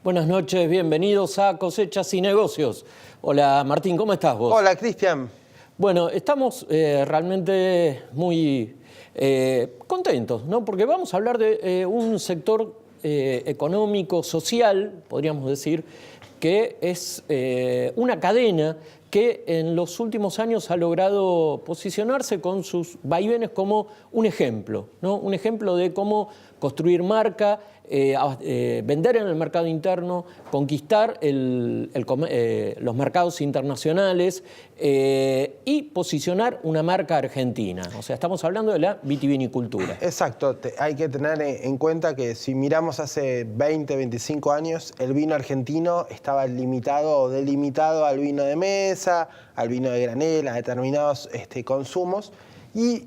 Buenas noches, bienvenidos a Cosechas y Negocios. Hola Martín, ¿cómo estás vos? Hola Cristian. Bueno, estamos realmente muy contentos, ¿no? Porque vamos a hablar de un sector económico, social, podríamos decir, que es una cadena que en los últimos años ha logrado posicionarse con sus vaivenes como un ejemplo, ¿no? Un ejemplo de cómo construir marca, vender en el mercado interno, conquistar los mercados internacionales y posicionar una marca argentina. O sea, estamos hablando de la vitivinicultura. Exacto, hay que tener en cuenta que si miramos hace 20, 25 años, el vino argentino estaba limitado o delimitado al vino de mesa, al vino de granel, a determinados consumos, y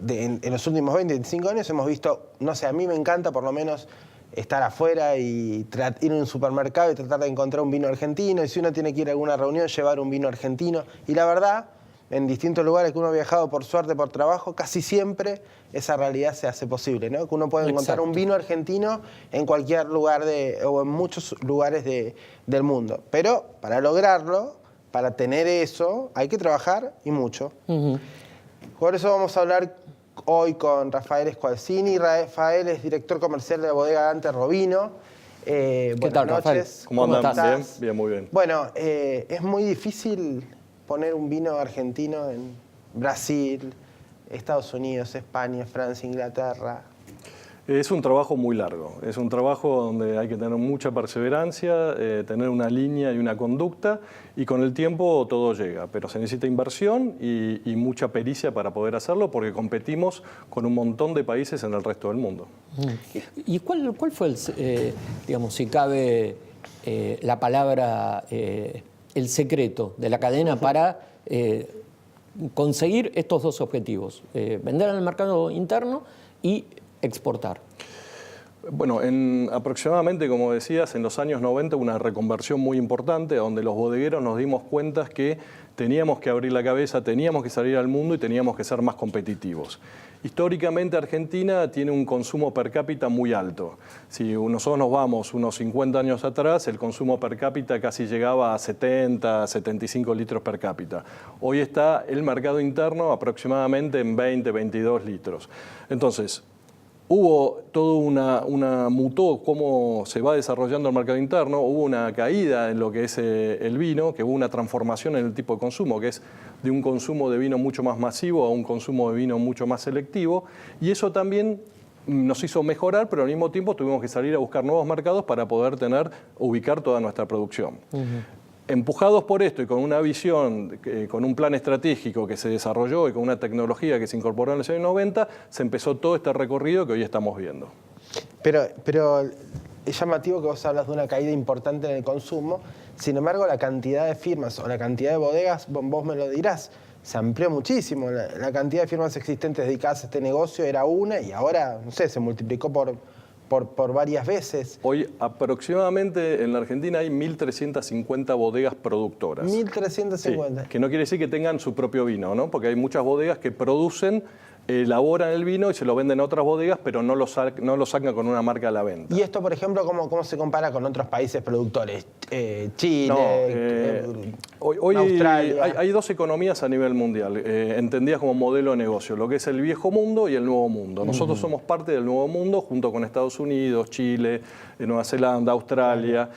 en los últimos 20, 25 años hemos visto, no sé, a mí me encanta por lo menos estar afuera y ir a un supermercado y tratar de encontrar un vino argentino, y si uno tiene que ir a alguna reunión, llevar un vino argentino. Y la verdad, en distintos lugares que uno ha viajado por suerte, por trabajo, casi siempre esa realidad se hace posible, ¿no? Que uno puede encontrar un vino argentino en cualquier lugar o en muchos lugares del mundo. Pero para lograrlo, para tener eso, hay que trabajar y mucho. Por eso vamos a hablar hoy con Rafael Squalzini. Rafael es director comercial de la bodega Dante Robino. ¿Qué tal, Rafael? ¿Cómo andan? ¿Bien? Bien, muy bien. Bueno, es muy difícil poner un vino argentino en Brasil, Estados Unidos, España, Francia, Inglaterra. Es un trabajo muy largo, es un trabajo donde hay que tener mucha perseverancia, tener una línea y una conducta, y con el tiempo todo llega, pero se necesita inversión y mucha pericia para poder hacerlo, porque competimos con un montón de países en el resto del mundo. ¿Y cuál fue, digamos, si cabe la palabra, el secreto de la cadena para conseguir estos dos objetivos? Vender en el mercado interno y exportar. Bueno, aproximadamente, como decías, en los años 90 una reconversión muy importante donde los bodegueros nos dimos cuenta que teníamos que abrir la cabeza, teníamos que salir al mundo y teníamos que ser más competitivos. Históricamente Argentina tiene un consumo per cápita muy alto. Si nosotros nos vamos unos 50 años atrás, el consumo per cápita casi llegaba a 70, 75 litros per cápita. Hoy está el mercado interno aproximadamente en 20, 22 litros. Entonces, hubo toda mutó cómo se va desarrollando el mercado interno, hubo una caída en lo que es el vino, que hubo una transformación en el tipo de consumo, que es de un consumo de vino mucho más masivo a un consumo de vino mucho más selectivo, y eso también nos hizo mejorar, pero al mismo tiempo tuvimos que salir a buscar nuevos mercados para poder ubicar toda nuestra producción. Empujados por esto y con una visión, con un plan estratégico que se desarrolló y con una tecnología que se incorporó en los años 90, se empezó todo este recorrido que hoy estamos viendo. Pero es llamativo que vos hablas de una caída importante en el consumo. Sin embargo, la cantidad de firmas o la cantidad de bodegas, vos me lo dirás, se amplió muchísimo. La cantidad de firmas existentes dedicadas a este negocio era una y ahora, no sé, se multiplicó por varias veces. Hoy aproximadamente en la Argentina hay 1.350 bodegas productoras. 1.350. Sí, que no quiere decir que tengan su propio vino, ¿no? Porque hay muchas bodegas que producen, elaboran el vino y se lo venden a otras bodegas, pero no lo sacan con una marca a la venta. ¿Y esto, por ejemplo, cómo se compara con otros países productores? Chile, hoy Australia. Hay dos economías a nivel mundial, entendidas como modelo de negocio, lo que es el viejo mundo y el nuevo mundo. Nosotros somos parte del nuevo mundo junto con Estados Unidos, Chile, Nueva Zelanda, Australia.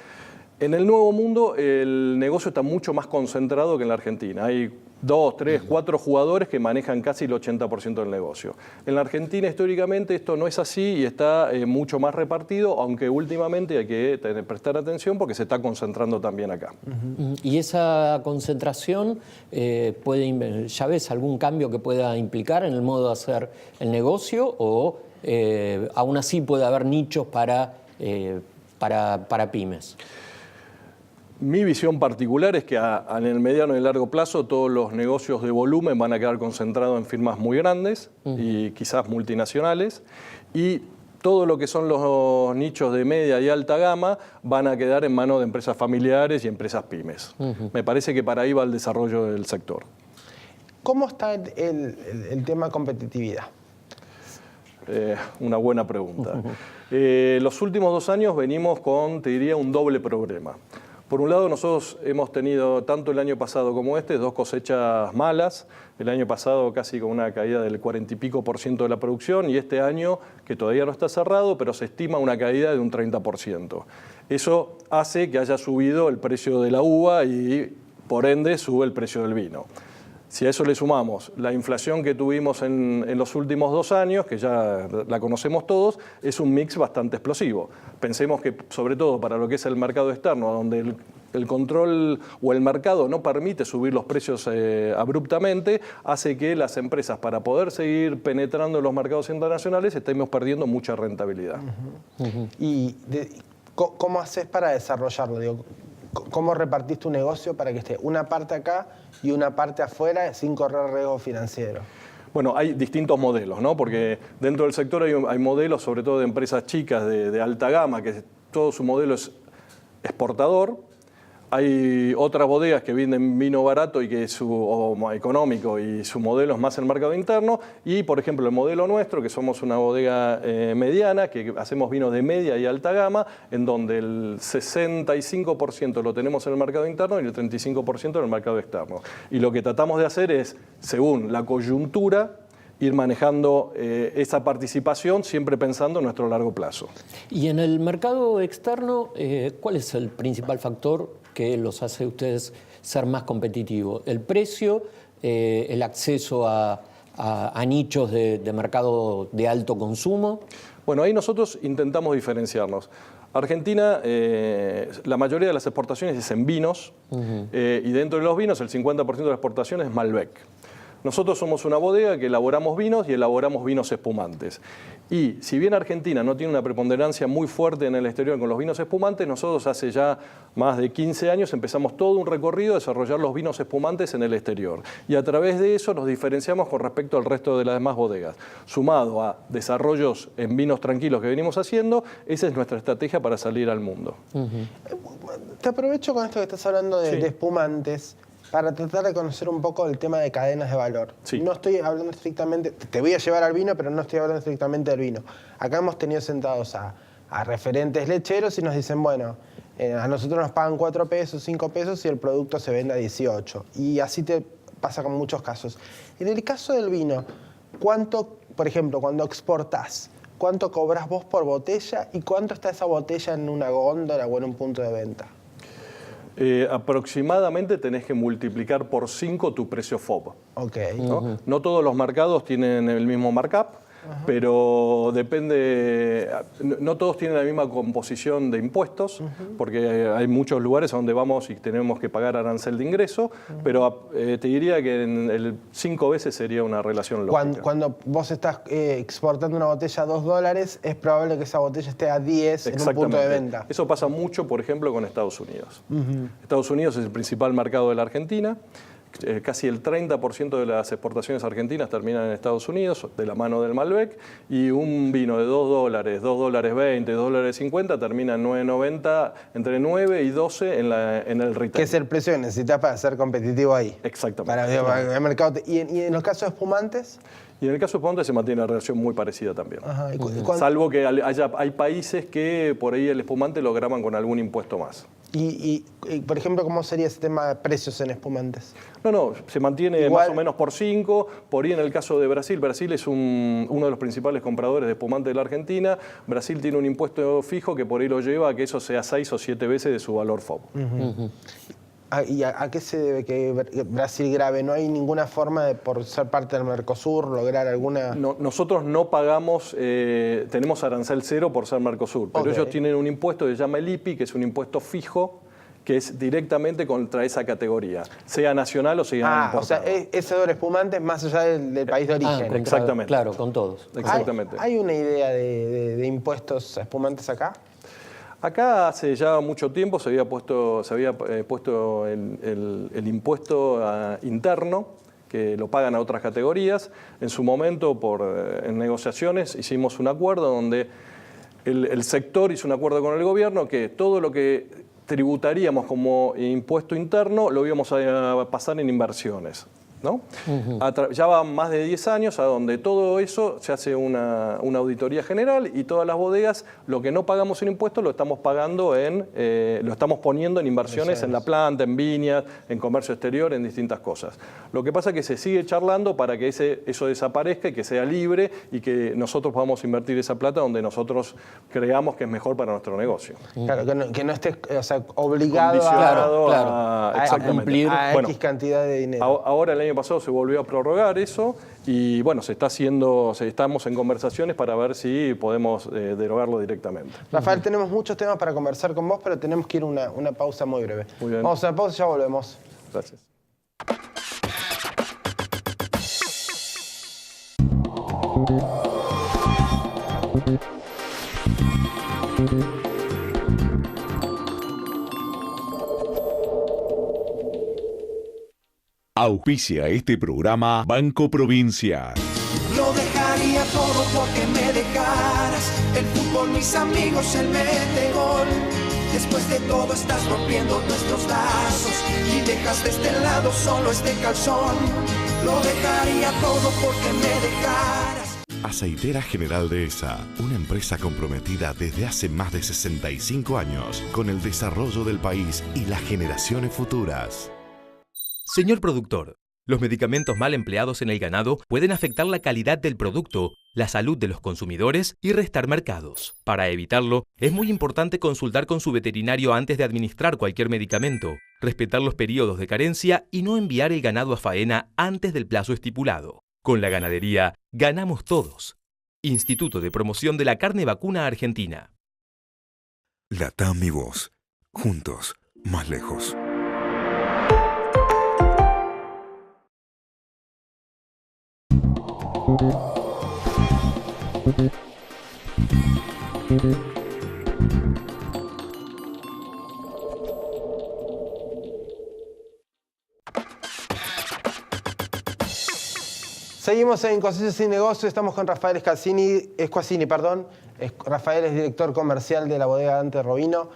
En el nuevo mundo el negocio está mucho más concentrado que en la Argentina. Hay 2, 3, 4 jugadores que manejan casi el 80% del negocio. En la Argentina, históricamente, esto no es así y está mucho más repartido, aunque últimamente hay que prestar atención porque se está concentrando también acá. Y esa concentración, ¿ya ves algún cambio que pueda implicar en el modo de hacer el negocio o aún así puede haber nichos para pymes? Mi visión particular es que en el mediano y largo plazo todos los negocios de volumen van a quedar concentrados en firmas muy grandes y quizás multinacionales, y todo lo que son los nichos de media y alta gama van a quedar en manos de empresas familiares y empresas pymes. Me parece que para ahí va el desarrollo del sector. ¿Cómo está el tema competitividad? Una buena pregunta. Los últimos 2 años venimos con, te diría, un doble problema. Por un lado, nosotros hemos tenido, tanto el año pasado como 2 cosechas malas. El año pasado casi con una caída del 40 y pico % de la producción, y este año, que todavía no está cerrado, pero se estima una caída de un 30%. Eso hace que haya subido el precio de la uva y, por ende, sube el precio del vino. Si a eso le sumamos la inflación que tuvimos en los últimos 2 años, que ya la conocemos todos, es un mix bastante explosivo. Pensemos que, sobre todo para lo que es el mercado externo, donde el control o el mercado no permite subir los precios abruptamente, hace que las empresas, para poder seguir penetrando en los mercados internacionales, estemos perdiendo mucha rentabilidad. ¿Y cómo haces para desarrollarlo? Digo, ¿cómo repartís tu negocio para que esté una parte acá y una parte afuera sin correr riesgo financiero? Bueno, hay distintos modelos, ¿no? Porque dentro del sector hay modelos, sobre todo de empresas chicas de alta gama, que todo su modelo es exportador. Hay otras bodegas que venden vino barato y que o económico, y su modelo es más el mercado interno. Y, por ejemplo, el modelo nuestro, que somos una bodega mediana, que hacemos vinos de media y alta gama, en donde el 65% lo tenemos en el mercado interno y el 35% en el mercado externo. Y lo que tratamos de hacer es, según la coyuntura, ir manejando esa participación, siempre pensando en nuestro largo plazo. Y en el mercado externo, ¿cuál es el principal factor que los hace a ustedes ser más competitivos? ¿El precio, el acceso a nichos de mercado de alto consumo? Bueno, ahí nosotros intentamos diferenciarnos. Argentina, la mayoría de las exportaciones es en vinos, y dentro de los vinos el 50% de las exportaciones es Malbec. Nosotros somos una bodega que elaboramos vinos y elaboramos vinos espumantes. Y si bien Argentina no tiene una preponderancia muy fuerte en el exterior con los vinos espumantes, nosotros hace ya más de 15 años empezamos todo un recorrido a desarrollar los vinos espumantes en el exterior. Y a través de eso nos diferenciamos con respecto al resto de las demás bodegas. Sumado a desarrollos en vinos tranquilos que venimos haciendo, esa es nuestra estrategia para salir al mundo. Te aprovecho con esto que estás hablando de espumantes, para tratar de conocer un poco el tema de cadenas de valor. Sí. No estoy hablando estrictamente, te voy a llevar al vino, pero no estoy hablando estrictamente del vino. Acá hemos tenido sentados a referentes lecheros y nos dicen, bueno, a nosotros nos pagan 4 pesos, 5 pesos y el producto se vende a 18. Y así te pasa con muchos casos. En el caso del vino, ¿cuánto, por ejemplo, cuando exportás, cuánto cobras vos por botella y cuánto está esa botella en una góndola o en un punto de venta? Aproximadamente tenés que multiplicar por 5 tu precio FOB. Okay. ¿No? No todos los mercados tienen el mismo markup, pero depende, no todos tienen la misma composición de impuestos, porque hay muchos lugares a donde vamos y tenemos que pagar arancel de ingreso, pero te diría que en el 5 veces sería una relación lógica. Cuando vos estás exportando una botella a $2, es probable que esa botella esté a 10 en un punto de venta. Eso pasa mucho, por ejemplo, con Estados Unidos. Estados Unidos es el principal mercado de la Argentina. Casi el 30% de las exportaciones argentinas terminan en Estados Unidos, de la mano del Malbec, y un vino de $2, $2.20, $2.50 termina en $9.90, entre 9 y 12 en el retail. Que es el precio que necesitas para ser competitivo ahí. Exactamente. Para el mercado. ¿Y en los casos de espumantes? Y en el caso de espumantes se mantiene una relación muy parecida también. Salvo que hay países que por ahí el espumante lo graban con algún impuesto más. Y, por ejemplo, ¿cómo sería ese tema de precios en espumantes? No, se mantiene más o menos por 5. Por ahí en el caso de Brasil, Brasil es uno de los principales compradores de espumante de la Argentina. Brasil tiene un impuesto fijo que por ahí lo lleva a que eso sea 6 o 7 veces de su valor FOB. ¿A qué se debe que Brasil grave? ¿No hay ninguna forma de, por ser parte del Mercosur, lograr alguna...? No, nosotros no pagamos, tenemos arancel cero por ser Mercosur, pero ellos tienen un impuesto que se llama el IPI, que es un impuesto fijo, que es directamente contra esa categoría, sea nacional o sea importado. O sea, ese sobre espumante es más allá del país de origen. Exactamente. Claro, con todos. Exactamente. ¿Hay una idea de impuestos a espumantes acá? Acá hace ya mucho tiempo se había puesto el impuesto interno, que lo pagan a otras categorías. En su momento, en negociaciones, hicimos un acuerdo donde el sector hizo un acuerdo con el gobierno que todo lo que tributaríamos como impuesto interno lo íbamos a pasar en inversiones, ¿no? Ya van más de 10 años a donde todo eso se hace una auditoría general y todas las bodegas, lo que no pagamos en impuestos lo estamos pagando lo estamos poniendo en inversiones en la planta, en viñas, en comercio exterior, en distintas cosas. Lo que pasa es que se sigue charlando para que eso desaparezca y que sea libre y que nosotros podamos invertir esa plata donde nosotros creamos que es mejor para nuestro negocio. Claro, que no estés obligado a cumplir X cantidad de dinero. Ahora el año pasado se volvió a prorrogar eso y bueno, estamos en conversaciones para ver si podemos derogarlo directamente. Rafael, tenemos muchos temas para conversar con vos, pero tenemos que ir a una pausa muy breve. Muy bien. Vamos a una pausa y ya volvemos. Gracias. Auspicia este programa Banco Provincia. Lo dejaría todo porque me dejaras. El fútbol, mis amigos, el mete gol. Después de todo estás rompiendo nuestros lazos y dejas de este lado solo este calzón. Lo dejaría todo porque me dejaras. Aceitera General Dehesa, una empresa comprometida desde hace más de 65 años con el desarrollo del país y las generaciones futuras. Señor productor, los medicamentos mal empleados en el ganado pueden afectar la calidad del producto, la salud de los consumidores y restar mercados. Para evitarlo, es muy importante consultar con su veterinario antes de administrar cualquier medicamento, respetar los periodos de carencia y no enviar el ganado a faena antes del plazo estipulado. Con la ganadería, ganamos todos. Instituto de Promoción de la Carne Vacuna Argentina. Latam y vos, juntos, más lejos. Seguimos en Conciencia Sin Negocio, estamos con Rafael Esquacini. Rafael es director comercial de la bodega Dante Robino.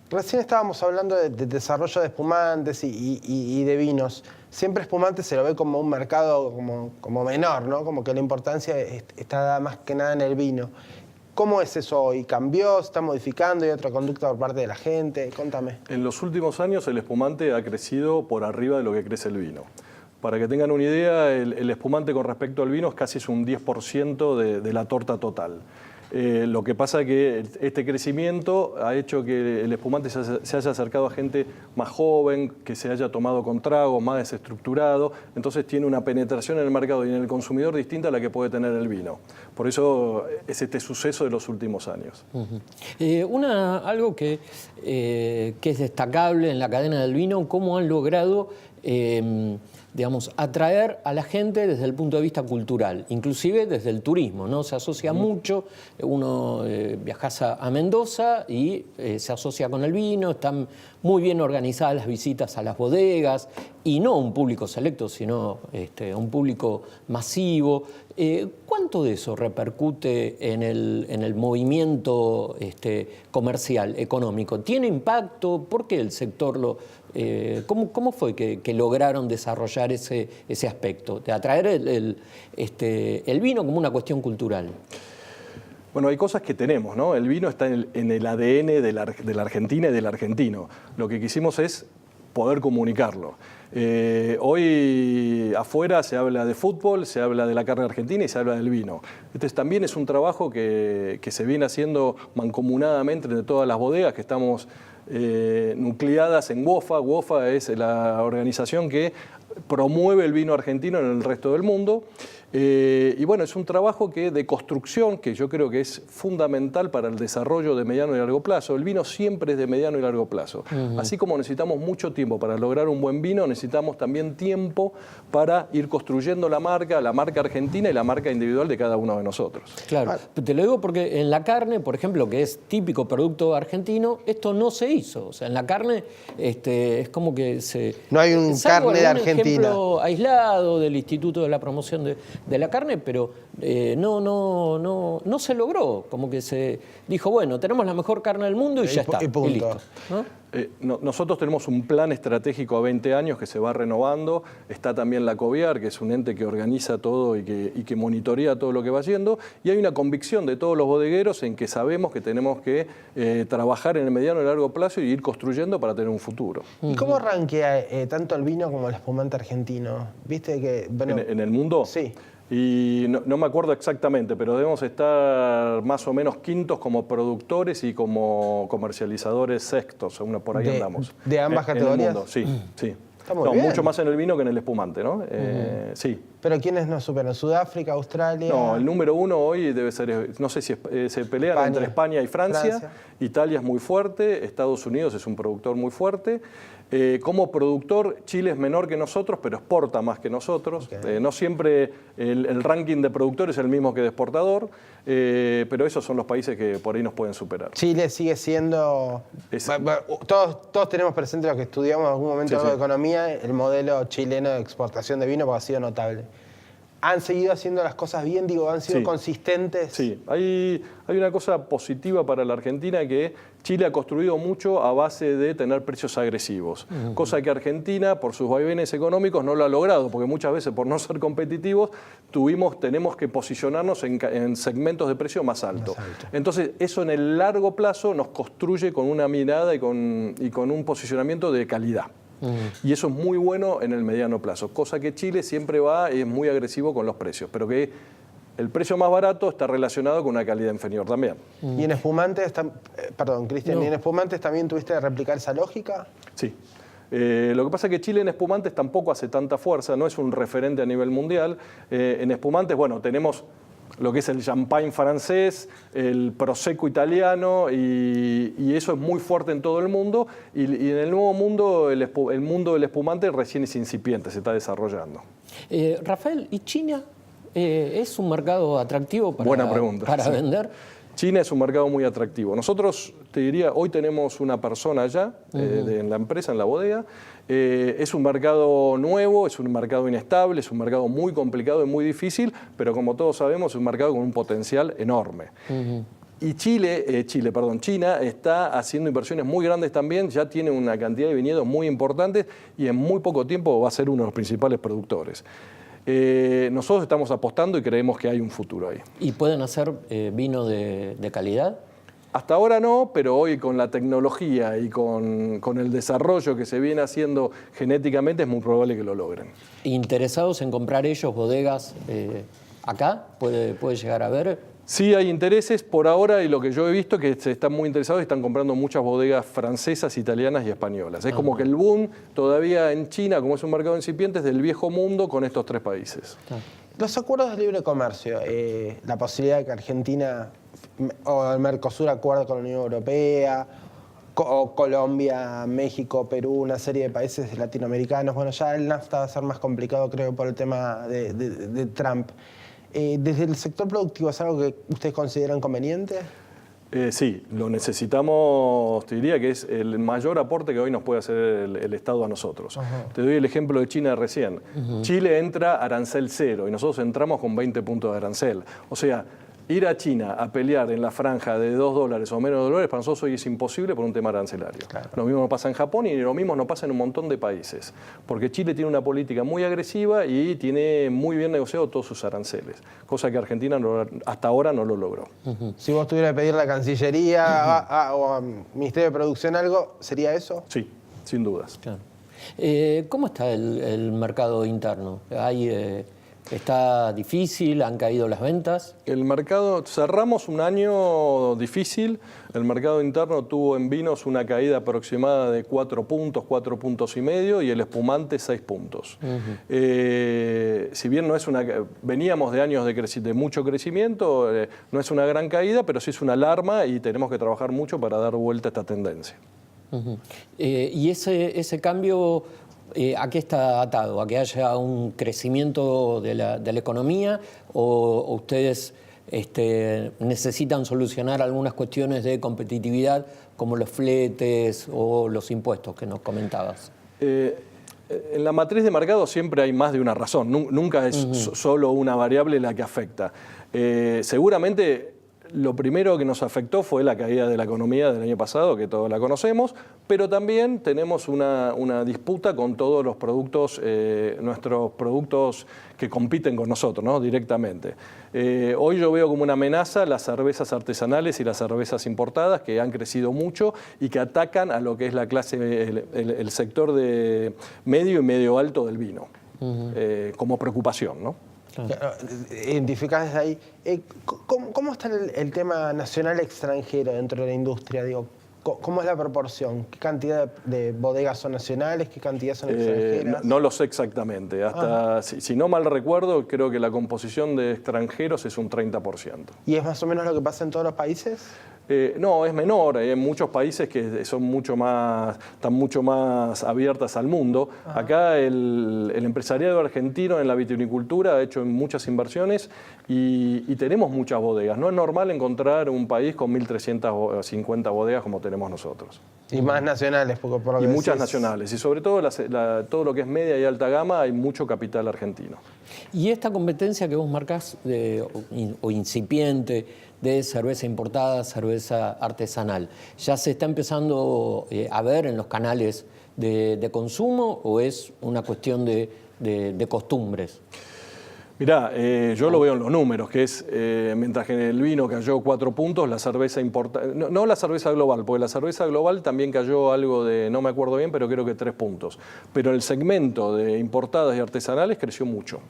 Recién estábamos hablando de desarrollo de espumantes y de vinos. Siempre espumantes se lo ve como un mercado como menor, ¿no? Como que la importancia está más que nada en el vino. ¿Cómo es eso hoy? ¿Cambió? ¿Se está modificando? ¿Hay otra conducta por parte de la gente? Contame. En los últimos años el espumante ha crecido por arriba de lo que crece el vino. Para que tengan una idea, el espumante con respecto al vino es casi un 10% de la torta total. Lo que pasa es que este crecimiento ha hecho que el espumante se haya acercado a gente más joven, que se haya tomado con trago, más desestructurado, entonces tiene una penetración en el mercado y en el consumidor distinta a la que puede tener el vino. Por eso es este suceso de los últimos años. Algo que es destacable en la cadena del vino, cómo han logrado atraer a la gente desde el punto de vista cultural, inclusive desde el turismo, ¿no? Se asocia mucho, uno viajas a Mendoza y se asocia con el vino, están muy bien organizadas las visitas a las bodegas, y no un público selecto, sino un público masivo. ¿Cuánto de eso repercute en el movimiento comercial, económico? ¿Tiene impacto? ¿Por qué el sector ¿Cómo fue que lograron desarrollar ese aspecto, de atraer el vino como una cuestión cultural? Bueno, hay cosas que tenemos, ¿no? El vino está en el ADN de la Argentina y del argentino. Lo que quisimos es poder comunicarlo. Hoy afuera se habla de fútbol, se habla de la carne argentina y se habla del vino. Este también es un trabajo que se viene haciendo mancomunadamente entre todas las bodegas, que estamos nucleadas en WOFA. WOFA es la organización que promueve el vino argentino en el resto del mundo. Y bueno, es un trabajo de construcción que yo creo que es fundamental para el desarrollo de mediano y largo plazo. El vino siempre es de mediano y largo plazo. Así como necesitamos mucho tiempo para lograr un buen vino, necesitamos también tiempo para ir construyendo la marca argentina y la marca individual de cada uno de nosotros. Claro, te lo digo porque en la carne, por ejemplo, que es típico producto argentino, esto no se hizo. O sea, en la carne es como que no hay un carne de Argentina. Ejemplo aislado del Instituto de la Promoción de la Carne, pero no se logró. Como que se dijo, bueno, tenemos la mejor carne del mundo y ya está. Y punto. Y listo, ¿no? Nosotros tenemos un plan estratégico a 20 años que se va renovando. Está también la COVIAR, que es un ente que organiza todo y que monitorea todo lo que va haciendo. Y hay una convicción de todos los bodegueros en que sabemos que tenemos que trabajar en el mediano y largo plazo y ir construyendo para tener un futuro. ¿Y cómo arranquea tanto el vino como el espumante argentino? ¿Viste que bueno, ¿En el mundo? Sí. Y no me acuerdo exactamente, pero debemos estar más o menos quintos como productores y como comercializadores sextos, por ahí andamos. ¿De ambas categorías? En el mundo, sí, sí. Está muy bien. Mucho más en el vino que en el espumante, ¿no? Sí. ¿Pero quiénes nos superan? ¿Sudáfrica, Australia? No, el número uno hoy debe ser, no sé si se pelean entre España y Francia. Italia es muy fuerte, Estados Unidos es un productor muy fuerte. Como productor, Chile es menor que nosotros, pero exporta más que nosotros. Okay. No siempre el ranking de productor es el mismo que de exportador, pero esos son los países que por ahí nos pueden superar. Chile sigue siendo... Todos tenemos presente lo que estudiamos en algún momento de economía, el modelo chileno de exportación de vino, porque ha sido notable. ¿Han seguido haciendo las cosas bien? Digo, ¿han sido consistentes? Sí, hay una cosa positiva para la Argentina, que Chile ha construido mucho a base de tener precios agresivos, cosa que Argentina, por sus vaivenes económicos, no lo ha logrado, porque muchas veces, por no ser competitivos, tenemos que posicionarnos en segmentos de precio más alto. Entonces, eso en el largo plazo nos construye con una mirada y con un posicionamiento de calidad. Y eso es muy bueno en el mediano plazo, cosa que Chile siempre es muy agresivo con los precios, pero que el precio más barato está relacionado con una calidad inferior también. ¿Y en espumantes, perdón, Cristian, ¿y en espumantes también tuviste que replicar esa lógica? Sí. Lo que pasa es que Chile en espumantes tampoco hace tanta fuerza, no es un referente a nivel mundial. En espumantes, bueno, tenemos lo que es el champagne francés, el prosecco italiano, y eso es muy fuerte en todo el mundo. Y en el nuevo mundo, el mundo del espumante recién es incipiente, se está desarrollando. Rafael, ¿y China es un mercado atractivo Buena pregunta, para vender? China es un mercado muy atractivo. Nosotros, te diría, hoy tenemos una persona allá en la empresa, en la bodega. Es un mercado nuevo, es un mercado inestable, es un mercado muy complicado y muy difícil, pero como todos sabemos, es un mercado con un potencial enorme. Y China está haciendo inversiones muy grandes también, ya tiene una cantidad de viñedos muy importantes y en muy poco tiempo va a ser uno de los principales productores. Nosotros estamos apostando y creemos que hay un futuro ahí. ¿Y pueden hacer vino de calidad? Hasta ahora no, pero hoy con la tecnología y con el desarrollo que se viene haciendo genéticamente es muy probable que lo logren. ¿Interesados en comprar ellos bodegas acá? ¿Puede llegar a ver? Sí hay intereses por ahora, y lo que yo he visto es que se están muy interesados y están comprando muchas bodegas francesas, italianas y españolas. Es como que el boom todavía en China, como es un mercado incipiente, es del viejo mundo con estos tres países. Los acuerdos de libre comercio, la posibilidad de que Argentina o el Mercosur acuerde con la Unión Europea, o Colombia, México, Perú, una serie de países latinoamericanos. Bueno, ya el NAFTA va a ser más complicado, creo, por el tema de Trump. ¿Desde el sector productivo es algo que ustedes consideran conveniente? Sí, lo necesitamos, te diría que es el mayor aporte que hoy nos puede hacer el Estado a nosotros. Te doy el ejemplo de China recién. Chile entra arancel cero y nosotros entramos con 20 puntos de arancel. O sea, ir a China a pelear en la franja de $2 o menos $, para nosotros hoy es imposible por un tema arancelario. Claro. Lo mismo nos pasa en Japón y lo mismo nos pasa en un montón de países. Porque Chile tiene una política muy agresiva y tiene muy bien negociado todos sus aranceles. Cosa que Argentina hasta ahora no lo logró. Si vos tuvieras que pedir a la Cancillería o al Ministerio de Producción algo, ¿sería eso? Sí, sin dudas. Claro. ¿Cómo está el mercado interno? ¿Hay ¿Está difícil? ¿Han caído las ventas? El mercado, cerramos un año difícil. El mercado interno tuvo en vinos una caída aproximada de 4 puntos, 4 puntos y medio, y el espumante 6 puntos. Si bien no es veníamos de años de mucho crecimiento, no es una gran caída, pero sí es una alarma y tenemos que trabajar mucho para dar vuelta a esta tendencia. ¿Y ese cambio a qué está atado? ¿A que haya un crecimiento de la economía o ustedes necesitan solucionar algunas cuestiones de competitividad como los fletes o los impuestos que nos comentabas? En la matriz de mercado siempre hay más de una razón, nunca es solo una variable la que afecta. Seguramente lo primero que nos afectó fue la caída de la economía del año pasado, que todos la conocemos, pero también tenemos una disputa con todos los productos, nuestros productos que compiten con nosotros, ¿no? Directamente. Hoy yo veo como una amenaza las cervezas artesanales y las cervezas importadas, que han crecido mucho y que atacan a lo que es la clase, el sector de medio y medio alto del vino, como preocupación, ¿no? Identificás desde ahí. ¿Cómo está el tema nacional-extranjero dentro de la industria? Digo, ¿cómo es la proporción? ¿Qué cantidad de bodegas son nacionales? ¿Qué cantidad son extranjeras? No lo sé exactamente. Si no mal recuerdo, creo que la composición de extranjeros es un 30%. ¿Y es más o menos lo que pasa en todos los países? No, es menor. Hay muchos países que están mucho más abiertas al mundo. Acá el empresariado argentino en la vitivinicultura ha hecho muchas inversiones y tenemos muchas bodegas. No es normal encontrar un país con 1.350 bodegas como tenemos nosotros. Y más nacionales, porque por lo que muchas decís. nacionales. Y sobre todo todo lo que es media y alta gama, hay mucho capital argentino. Y esta competencia que vos marcás o incipiente de cerveza importada, cerveza artesanal, ¿ya se está empezando a ver en los canales de consumo o es una cuestión de costumbres? Mirá, yo lo veo en los números, que es, mientras que el vino cayó 4 puntos, la cerveza importada, no la cerveza global, porque la cerveza global también cayó algo de, no me acuerdo bien, pero creo que 3 puntos. Pero el segmento de importadas y artesanales creció mucho.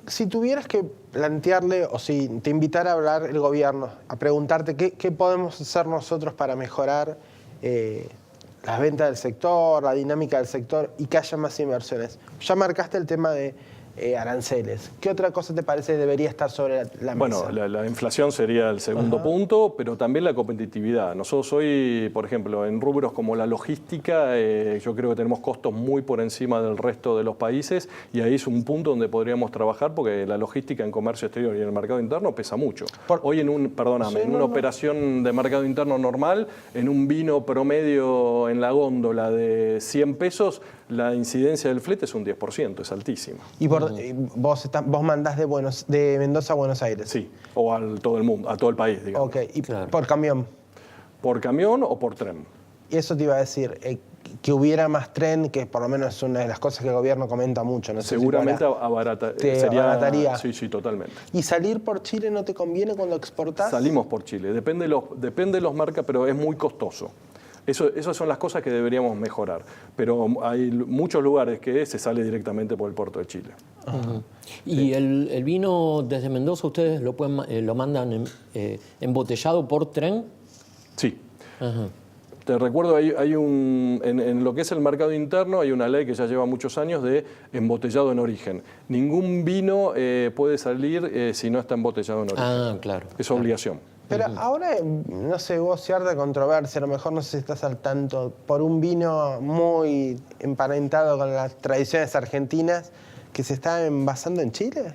Si tuvieras que plantearle, o si te invitara a hablar el gobierno, a preguntarte qué podemos hacer nosotros para mejorar las ventas del sector, la dinámica del sector y que haya más inversiones. Ya marcaste el tema de aranceles. ¿Qué otra cosa te parece debería estar sobre la mesa? Bueno, la inflación sería el segundo punto, pero también la competitividad. Nosotros hoy, por ejemplo, en rubros como la logística, yo creo que tenemos costos muy por encima del resto de los países y ahí es un punto donde podríamos trabajar porque la logística en comercio exterior y en el mercado interno pesa mucho. Hoy en una operación de mercado interno normal, en un vino promedio en la góndola de 100 pesos, la incidencia del flete es un 10%, es altísima. Y vos mandás de Mendoza a Buenos Aires. Sí, o a todo el mundo, a todo el país, digamos. Ok, y por camión. ¿Por camión o por tren? Y eso te iba a decir, que hubiera más tren, que por lo menos es una de las cosas que el gobierno comenta mucho. No sé seguramente si abarataría. Sí, totalmente. ¿Y salir por Chile no te conviene cuando exportás? Salimos por Chile, depende de los marcas, pero es muy costoso. Esas son las cosas que deberíamos mejorar. Pero hay muchos lugares que se sale directamente por el puerto de Chile. ¿Y el vino desde Mendoza ustedes lo mandan embotellado por tren? Sí. Te recuerdo, en lo que es el mercado interno hay una ley que ya lleva muchos años de embotellado en origen. Ningún vino puede salir si no está embotellado en origen. Ah, claro. Es obligación. Pero ahora, no sé, hubo cierta controversia, a lo mejor no sé si estás al tanto, por un vino muy emparentado con las tradiciones argentinas que se está envasando en Chile.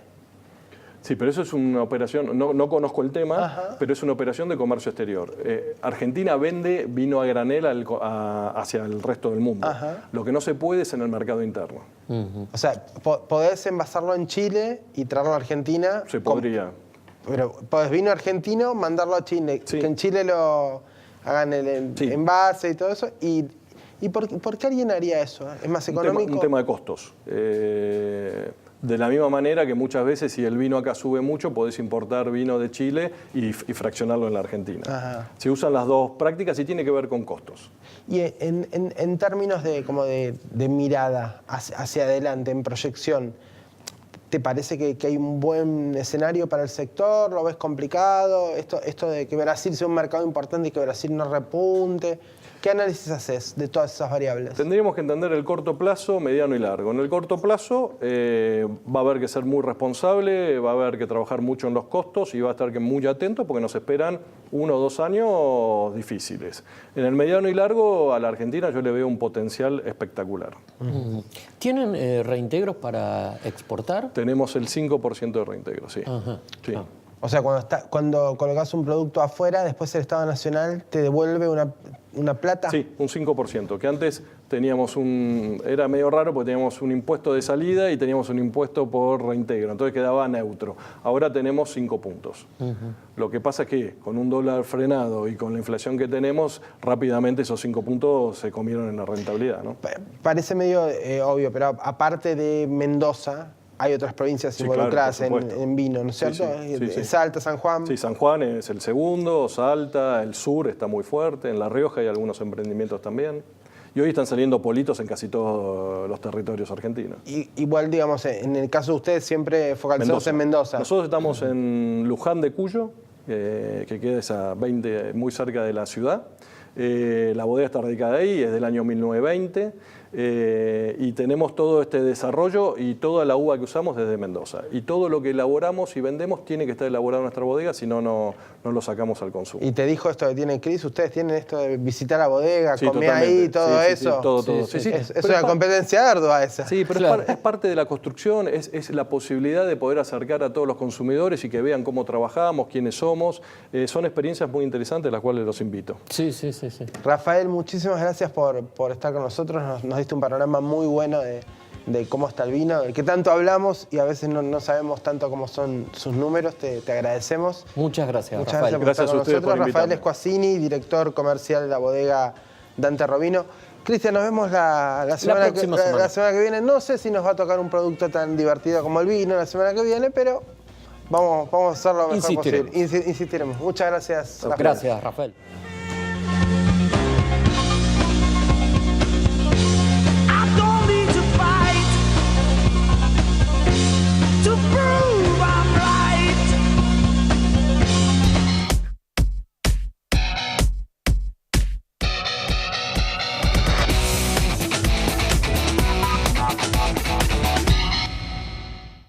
Sí, pero eso es una operación, no conozco el tema, pero es una operación de comercio exterior. Argentina vende vino a granel hacia el resto del mundo. Lo que no se puede es en el mercado interno. O sea, podés envasarlo en Chile y traerlo a Argentina. Se podría. Pero podés vino argentino, mandarlo a Chile, sí. Que en Chile lo hagan el envase y todo eso. ¿Y por qué alguien haría eso? ¿Es más económico? Un tema de costos. De la misma manera que muchas veces si el vino acá sube mucho, podés importar vino de Chile y fraccionarlo en la Argentina. Se usan las dos prácticas y tiene que ver con costos. Y en términos de mirada hacia adelante, en proyección, ¿Te parece que hay un buen escenario para el sector? ¿Lo ves complicado? Esto de que Brasil sea un mercado importante y que Brasil no repunte. ¿Qué análisis haces de todas esas variables? Tendríamos que entender el corto plazo, mediano y largo. En el corto plazo va a haber que ser muy responsable, va a haber que trabajar mucho en los costos y va a estar muy atento porque nos esperan 1 o 2 años difíciles. En el mediano y largo, a la Argentina yo le veo un potencial espectacular. ¿Tienen reintegros para exportar? Tenemos el 5% de reintegro, sí. Ajá. Sí. Ah. O sea, cuando colocas un producto afuera, después el Estado Nacional te devuelve una plata. Sí, un 5%, que antes teníamos era medio raro porque teníamos un impuesto de salida y teníamos un impuesto por reintegro, entonces quedaba neutro. Ahora tenemos 5 puntos. Lo que pasa es que con un dólar frenado y con la inflación que tenemos, rápidamente esos 5 puntos se comieron en la rentabilidad, ¿no? Parece medio obvio, pero aparte de Mendoza, hay otras provincias Sí, involucradas claro, por supuesto. en vino, ¿no es cierto? Sí. Salta, San Juan. Sí, San Juan es el segundo, Salta, el sur está muy fuerte, en La Rioja hay algunos emprendimientos también. Y hoy están saliendo politos en casi todos los territorios argentinos. Igual, digamos, en el caso de ustedes, siempre focalizados en Mendoza. Nosotros estamos en Luján de Cuyo, que queda muy cerca de la ciudad. La bodega está radicada ahí, es del año 1920. Y tenemos todo este desarrollo y toda la uva que usamos desde Mendoza. Y todo lo que elaboramos y vendemos tiene que estar elaborado en nuestra bodega, si no, no lo sacamos al consumo. Y te dijo esto que tiene Cris, ustedes tienen esto de visitar la bodega, Sí, comer totalmente. ahí, todo Sí, eso. todo. Sí. Es una competencia ardua esa. Sí, pero Claro. es parte de la construcción, es la posibilidad de poder acercar a todos los consumidores y que vean cómo trabajamos, quiénes somos. Son experiencias muy interesantes, las cuales los invito. Sí. Rafael, muchísimas gracias por estar con nosotros. Nos diste un panorama muy bueno de cómo está el vino, del que tanto hablamos y a veces no sabemos tanto cómo son sus números. Te agradecemos. Muchas gracias, Muchas Rafael. gracias por Gracias estar con a ustedes nosotros. por Rafael invitarme. Esquasini, director comercial de la bodega Dante Rovino. Cristian, nos vemos la semana próxima semana. la semana que viene. No sé si nos va a tocar un producto tan divertido como el vino la semana que viene, pero vamos a hacer lo mejor Insistiremos. posible. Insistiremos. Muchas gracias, Rafael. Gracias, Rafael. I don't need to fight to prove